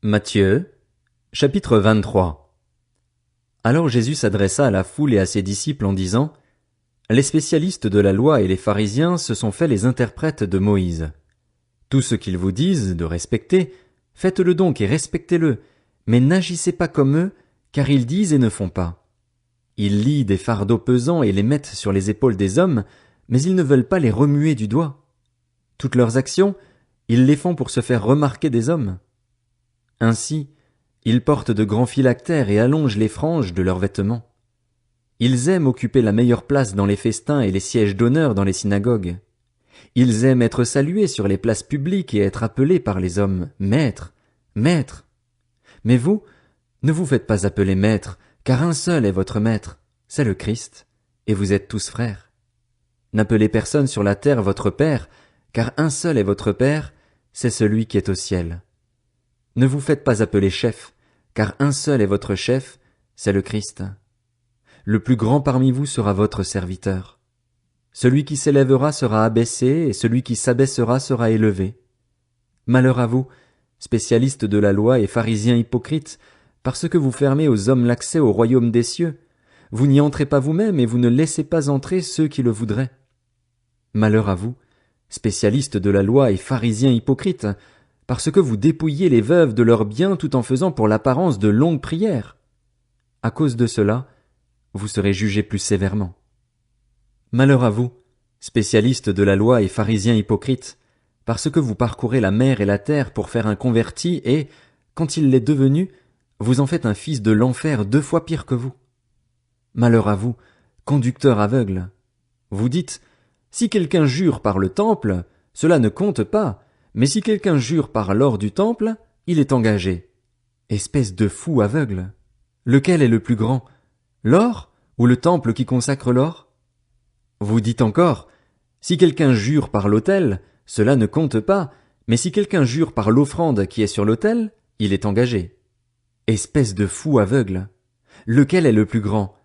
Matthieu, chapitre 23. Alors Jésus s'adressa à la foule et à ses disciples en disant, Les spécialistes de la loi et les pharisiens se sont faits les interprètes de Moïse. Tout ce qu'ils vous disent de respecter, faites-le donc et respectez-le, mais n'agissez pas comme eux, car ils disent et ne font pas. Ils lient des fardeaux pesants et les mettent sur les épaules des hommes, mais ils ne veulent pas les remuer du doigt. Toutes leurs actions, ils les font pour se faire remarquer des hommes. Ainsi, ils portent de grands phylactères et allongent les franges de leurs vêtements. Ils aiment occuper la meilleure place dans les festins et les sièges d'honneur dans les synagogues. Ils aiment être salués sur les places publiques et être appelés par les hommes « Maître, Maître ». Mais vous, ne vous faites pas appeler Maître, car un seul est votre Maître, c'est le Christ, et vous êtes tous frères. N'appelez personne sur la terre votre Père, car un seul est votre Père, c'est celui qui est au ciel. Ne vous faites pas appeler chef, car un seul est votre chef, c'est le Christ. Le plus grand parmi vous sera votre serviteur. Celui qui s'élèvera sera abaissé, et celui qui s'abaissera sera élevé. Malheur à vous, spécialistes de la loi et pharisiens hypocrites, parce que vous fermez aux hommes l'accès au royaume des cieux. Vous n'y entrez pas vous-même et vous ne laissez pas entrer ceux qui le voudraient. Malheur à vous, spécialistes de la loi et pharisiens hypocrites, parce que vous dépouillez les veuves de leurs biens tout en faisant pour l'apparence de longues prières. À cause de cela, vous serez jugés plus sévèrement. Malheur à vous, spécialistes de la loi et pharisiens hypocrites, parce que vous parcourez la mer et la terre pour faire un converti et, quand il l'est devenu, vous en faites un fils de l'enfer 2 fois pire que vous. Malheur à vous, conducteurs aveugles. Vous dites, si quelqu'un jure par le temple, cela ne compte pas, mais si quelqu'un jure par l'or du temple, il est engagé. Espèce de fou aveugle. Lequel est le plus grand, l'or ou le temple qui consacre l'or? Vous dites encore, si quelqu'un jure par l'autel, cela ne compte pas, mais si quelqu'un jure par l'offrande qui est sur l'autel, il est engagé. Espèce de fou aveugle. Lequel est le plus grand,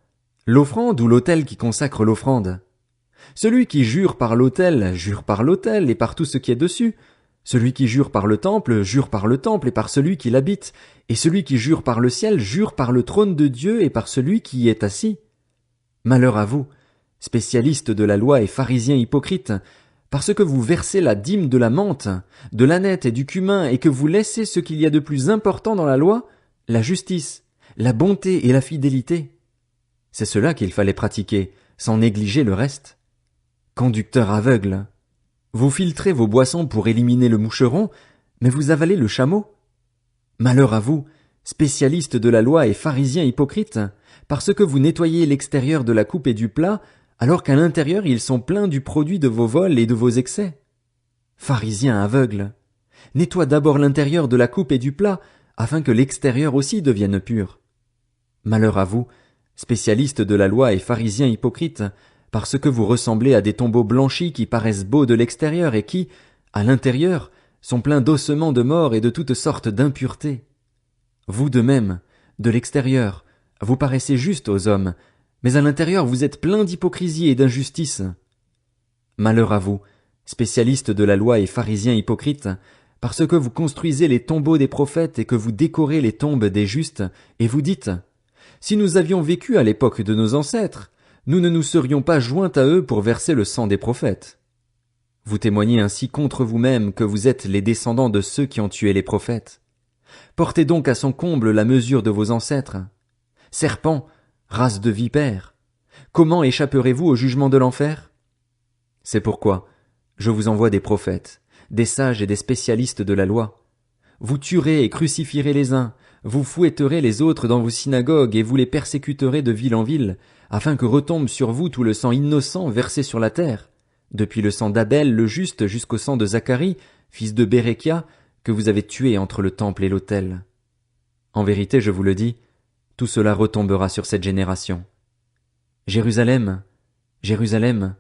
l'offrande ou l'autel qui consacre l'offrande? Celui qui jure par l'autel et par tout ce qui est dessus. Celui qui jure par le temple et par celui qui l'habite, et celui qui jure par le ciel jure par le trône de Dieu et par celui qui y est assis. Malheur à vous, spécialistes de la loi et pharisiens hypocrites, parce que vous versez la dîme de la menthe, de l'âneth et du cumin et que vous laissez ce qu'il y a de plus important dans la loi, la justice, la bonté et la fidélité. C'est cela qu'il fallait pratiquer, sans négliger le reste. Conducteurs aveugles, vous filtrez vos boissons pour éliminer le moucheron, mais vous avalez le chameau. Malheur à vous, spécialistes de la loi et pharisiens hypocrites, parce que vous nettoyez l'extérieur de la coupe et du plat, alors qu'à l'intérieur ils sont pleins du produit de vos vols et de vos excès. Pharisiens aveugles, nettoie d'abord l'intérieur de la coupe et du plat, afin que l'extérieur aussi devienne pur. Malheur à vous, spécialistes de la loi et pharisiens hypocrites, parce que vous ressemblez à des tombeaux blanchis qui paraissent beaux de l'extérieur et qui, à l'intérieur, sont pleins d'ossements de mort et de toutes sortes d'impuretés. Vous de même, de l'extérieur, vous paraissez justes aux hommes, mais à l'intérieur vous êtes pleins d'hypocrisie et d'injustice. Malheur à vous, spécialistes de la loi et pharisiens hypocrites, parce que vous construisez les tombeaux des prophètes et que vous décorez les tombes des justes, et vous dites, si nous avions vécu à l'époque de nos ancêtres, nous ne nous serions pas joints à eux pour verser le sang des prophètes. Vous témoignez ainsi contre vous-même que vous êtes les descendants de ceux qui ont tué les prophètes. Portez donc à son comble la mesure de vos ancêtres. Serpents, race de vipères, comment échapperez-vous au jugement de l'enfer? C'est pourquoi je vous envoie des prophètes, des sages et des spécialistes de la loi. Vous tuerez et crucifierez les uns, vous fouetterez les autres dans vos synagogues et vous les persécuterez de ville en ville, afin que retombe sur vous tout le sang innocent versé sur la terre, depuis le sang d'Abel le juste jusqu'au sang de Zacharie, fils de Béréchia, que vous avez tué entre le temple et l'autel. En vérité, je vous le dis, tout cela retombera sur cette génération. Jérusalem, Jérusalem,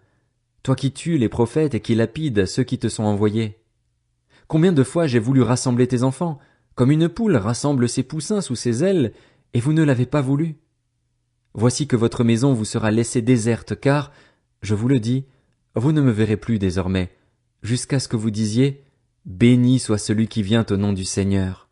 toi qui tues les prophètes et qui lapides ceux qui te sont envoyés. Combien de fois j'ai voulu rassembler tes enfants, comme une poule rassemble ses poussins sous ses ailes, et vous ne l'avez pas voulu. Voici que votre maison vous sera laissée déserte, car, je vous le dis, vous ne me verrez plus désormais, jusqu'à ce que vous disiez, béni soit celui qui vient au nom du Seigneur.